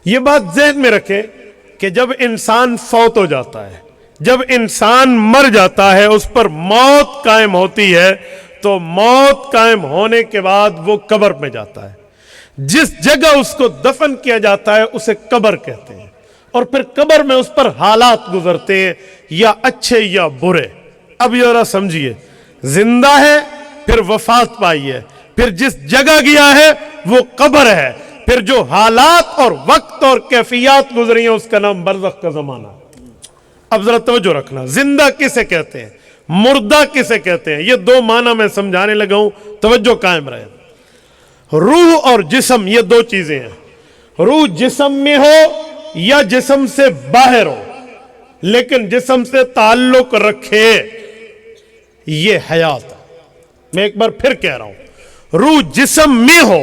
یہ بات ذہن میں رکھیں کہ جب انسان فوت ہو جاتا ہے، جب انسان مر جاتا ہے، اس پر موت قائم ہوتی ہے، تو موت قائم ہونے کے بعد وہ قبر میں جاتا ہے۔ جس جگہ اس کو دفن کیا جاتا ہے اسے قبر کہتے ہیں، اور پھر قبر میں اس پر حالات گزرتے ہیں، یا اچھے یا برے۔ اب یہ ذرا سمجھیے، زندہ ہے، پھر وفات پائی ہے، پھر جس جگہ گیا ہے وہ قبر ہے، پھر جو حالات اور وقت اور کیفیات گزری ہیں اس کا نام برزخ کا زمانہ ہے۔ اب ذرا توجہ رکھنا، زندہ کسے کہتے ہیں، مردہ کسے کہتے ہیں، یہ دو معنی میں سمجھانے لگا ہوں، توجہ قائم رہے۔ روح اور جسم یہ دو چیزیں ہیں، روح جسم میں ہو یا جسم سے باہر ہو، لیکن جسم سے تعلق رکھے، یہ حیات ہے۔ میں ایک بار پھر کہہ رہا ہوں، روح جسم میں ہو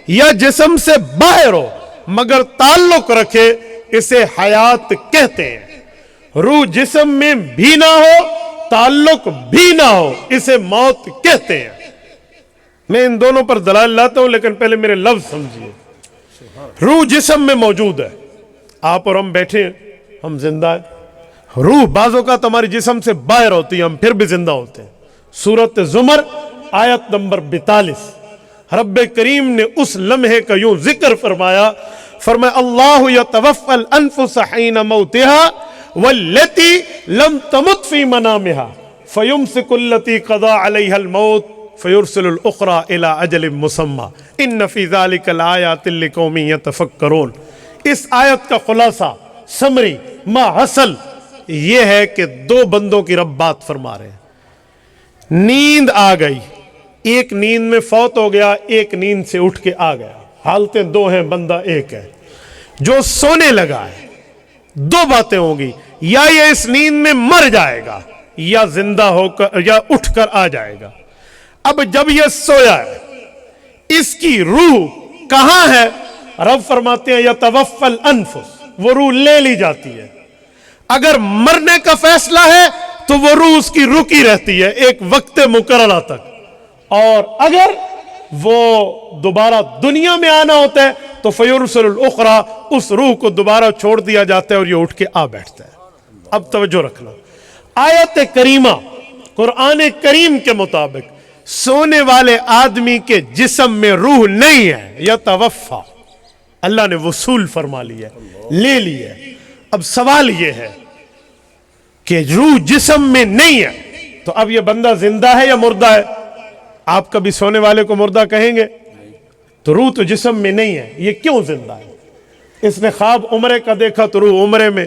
یا جسم سے باہر ہو مگر تعلق رکھے، اسے حیات کہتے ہیں۔ روح جسم میں بھی نہ ہو، تعلق بھی نہ ہو، اسے موت کہتے ہیں۔ میں ان دونوں پر دلائل لاتا ہوں، لیکن پہلے میرے لفظ سمجھیے۔ روح جسم میں موجود ہے، آپ اور ہم بیٹھے ہیں، ہم زندہ ہیں۔ روح بعض اوقات ہماری جسم سے باہر ہوتی ہے، ہم پھر بھی زندہ ہوتے ہیں۔ سورۃ زمر آیت نمبر 42، رب کریم نے اس لمحے کا یوں ذکر فرمایا، اللہ یتوفی الانفس حین موتها واللتی لم تمت فی منامها فیمسک التی قضا علیہا الموت فیرسل الاخری الی اجل مسمی ان فی ذلک لآیات لقوم یتفکرون۔ اس آیت کا خلاصہ، سمری، ما حاصل یہ ہے کہ دو بندوں کی رب بات فرما رہے ہیں۔ نیند آ گئی، ایک نیند میں فوت ہو گیا، ایک نیند سے اٹھ کے آ گیا، حالتیں دو ہیں، بندہ ایک ہے۔ جو سونے لگا ہے، دو باتیں ہوں گی، یا یہ اس نیند میں مر جائے گا یا زندہ ہو کر یا اٹھ کر آ جائے گا۔ اب جب یہ سویا ہے، اس کی روح کہاں ہے؟ رب فرماتے ہیں یتوفی الانفس، وہ روح لے لی جاتی ہے۔ اگر مرنے کا فیصلہ ہے تو وہ روح اس کی رکی رہتی ہے ایک وقت مقررہ تک، اور اگر وہ دوبارہ دنیا میں آنا ہوتا ہے تو فیرسل الاخری، اس روح کو دوبارہ چھوڑ دیا جاتا ہے اور یہ اٹھ کے آ بیٹھتا ہے۔ اب توجہ رکھنا، آیت کریمہ قرآن کریم کے مطابق سونے والے آدمی کے جسم میں روح نہیں ہے، یتوفی، اللہ نے وصول فرما لی ہے، لے لی ہے۔ اب سوال یہ ہے کہ روح جسم میں نہیں ہے تو اب یہ بندہ زندہ ہے یا مردہ ہے؟ آپ کبھی سونے والے کو مردہ کہیں گے؟ تو روح تو جسم میں نہیں ہے، یہ کیوں زندہ ہے؟ اس نے خواب عمرے کا دیکھا تو روح عمرے میں،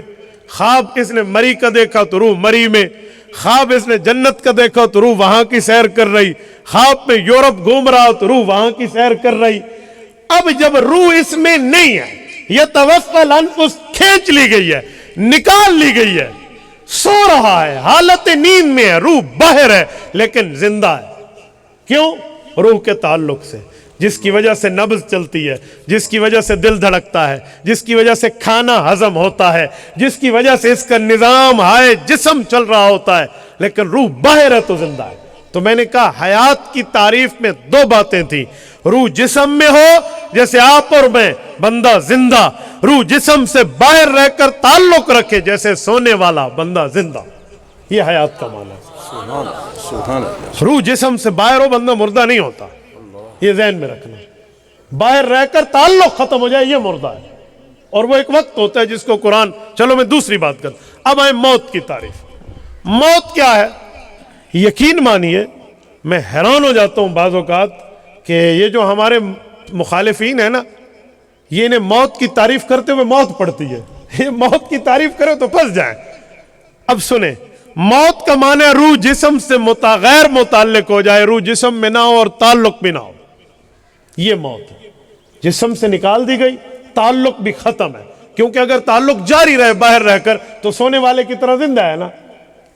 خواب اس نے مری کا دیکھا تو روح مری میں، خواب اس نے جنت کا دیکھا تو روح وہاں کی سیر کر رہی، خواب میں یورپ گھوم رہا تو روح وہاں کی سیر کر رہی۔ اب جب روح اس میں نہیں ہے، یہ توفی الانفس کھینچ لی گئی ہے، نکال لی گئی ہے، سو رہا ہے، حالت نیند میں ہے، روح باہر ہے لیکن زندہ ہے۔ کیوں؟ روح کے تعلق سے، جس کی وجہ سے نبض چلتی ہے، جس کی وجہ سے دل دھڑکتا ہے، جس کی وجہ سے کھانا ہضم ہوتا ہے، جس کی وجہ سے اس کا نظام ہائے جسم چل رہا ہوتا ہے، لیکن روح باہر ہے تو زندہ ہے۔ تو میں نے کہا حیات کی تعریف میں دو باتیں تھیں، روح جسم میں ہو جیسے آپ اور میں، بندہ زندہ، روح جسم سے باہر رہ کر تعلق رکھے جیسے سونے والا، بندہ زندہ۔ یہ حیات کا معنی ہے۔ روح جسم سے باہر ہو، بندہ مردہ نہیں ہوتا، یہ ذہن میں رکھنا۔ باہر رہ کر تعلق ختم ہو جائے، یہ مردہ ہے، اور وہ ایک وقت ہوتا ہے جس کو قرآن، چلو میں دوسری بات کرتا۔ اب آئے موت کی تعریف۔ موت کیا ہے؟ یقین مانیے میں حیران ہو جاتا ہوں بعض اوقات کہ یہ جو ہمارے مخالفین ہیں نا، یہ انہیں موت کی تعریف کرتے ہوئے موت پڑتی ہے، یہ موت کی تعریف کرے تو پھنس جائیں۔ اب سنیں، موت کا معنی ہے روح جسم سے غیر متعلق ہو جائے، روح جسم میں نہ ہو اور تعلق بھی نہ ہو، یہ موت ہے۔ جسم سے نکال دی گئی، تعلق بھی ختم ہے، کیونکہ اگر تعلق جاری رہے باہر رہ کر تو سونے والے کی طرح زندہ ہے نا،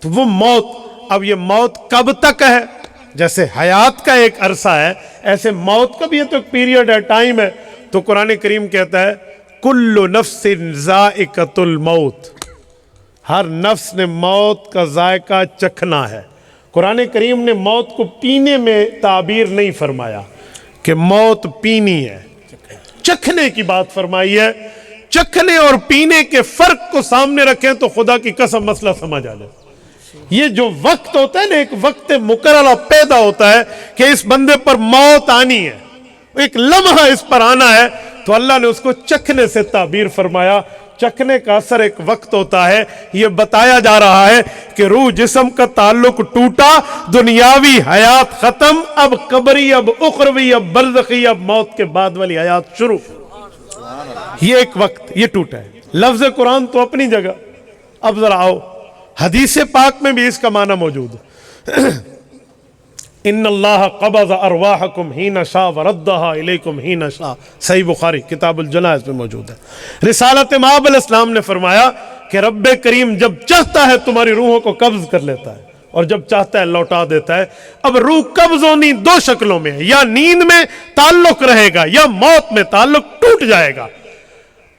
تو وہ موت۔ اب یہ موت کب تک ہے؟ جیسے حیات کا ایک عرصہ ہے، ایسے موت کا بھی تو ایک پیریڈ ہے، ٹائم ہے۔ تو قرآن کریم کہتا ہے کل نفس ذائقۃ الموت، ہر نفس نے موت کا ذائقہ چکھنا ہے۔ قرآن کریم نے موت کو پینے میں تعبیر نہیں فرمایا کہ موت پینی ہے، چکھنے کی بات فرمائی ہے چکھنے اور پینے کے فرق کو سامنے رکھیں تو خدا کی قسم مسئلہ سمجھ آ جائے. یہ جو وقت ہوتا ہے نا، ایک وقت مقررہ پیدا ہوتا ہے کہ اس بندے پر موت آنی ہے، ایک لمحہ اس پر آنا ہے، تو اللہ نے اس کو چکھنے سے تعبیر فرمایا. چکھنے کا اثر ایک وقت ہوتا ہے. یہ بتایا جا رہا ہے کہ روح جسم کا تعلق ٹوٹا، دنیاوی حیات ختم، اب قبری، اب اخروی، اب برزخی، اب موت کے بعد والی حیات شروع. یہ ایک وقت یہ ٹوٹا ہے. لفظ قرآن تو اپنی جگہ. اب ذرا آؤ حدیث پاک میں بھی اس کا معنی موجود ہے. ان اللہ قبض ارواحکم حین شاء وردها الیکم حین شاء. صحیح بخاری کتاب الجنائز میں موجود ہے. رسالت مآب علیہ السلام نے فرمایا کہ رب کریم جب چاہتا ہے تمہاری روحوں کو قبض کر لیتا ہے اور جب چاہتا ہے لوٹا دیتا ہے. اب روح قبض ہونی دو شکلوں میں ہے، یا نیند میں تعلق رہے گا یا موت میں تعلق ٹوٹ جائے گا.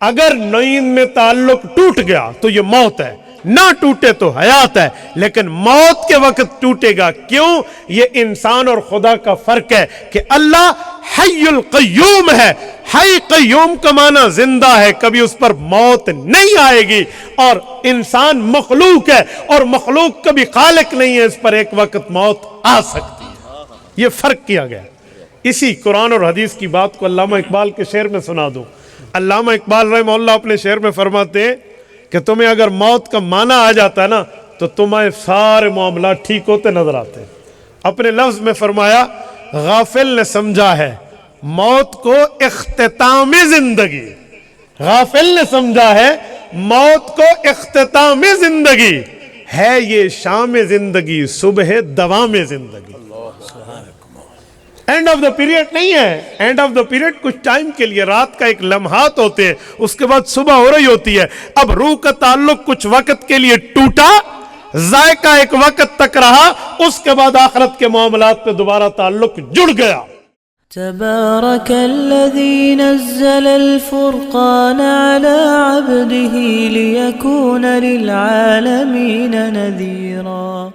اگر نیند میں تعلق ٹوٹ گیا تو یہ موت ہے، نہ ٹوٹے تو حیات ہے. لیکن موت کے وقت ٹوٹے گا. کیوں؟ یہ انسان اور خدا کا فرق ہے کہ اللہ حی القیوم ہے. حی قیوم کا معنی زندہ ہے، کبھی اس پر موت نہیں آئے گی. اور انسان مخلوق ہے اور مخلوق کبھی خالق نہیں ہے، اس پر ایک وقت موت آ سکتی ہے. یہ فرق کیا گیا. اسی قرآن اور حدیث کی بات کو علامہ اقبال کے شعر میں سنا دوں. علامہ اقبال رحمہ اللہ اپنے شعر میں فرماتے ہیں کہ تمہیں اگر موت کا معنی آ جاتا ہے نا تو تمہیں سارے معاملات ٹھیک ہوتے نظر آتے ہیں. اپنے لفظ میں فرمایا غافل نے سمجھا ہے موت کو اختتام زندگی. غافل نے سمجھا ہے موت کو اختتام زندگی ہے. یہ شام زندگی صبح دوام زندگی. اینڈ آف دا پیریڈ نہیں ہے. اینڈ آف دا پیریڈ کچھ ٹائم کے لیے، رات کا ایک لمحات ہوتے ہیں، اس کے بعد صبح ہو رہی ہوتی ہے. اب روح کا تعلق کچھ وقت کے لیے ٹوٹا، ذائقہ ایک وقت تک رہا، اس کے بعد آخرت کے معاملات پہ دوبارہ تعلق جڑ گیا. تبارك الذي نزل الفرقان على عبده ليكون للعالمين نذيرا.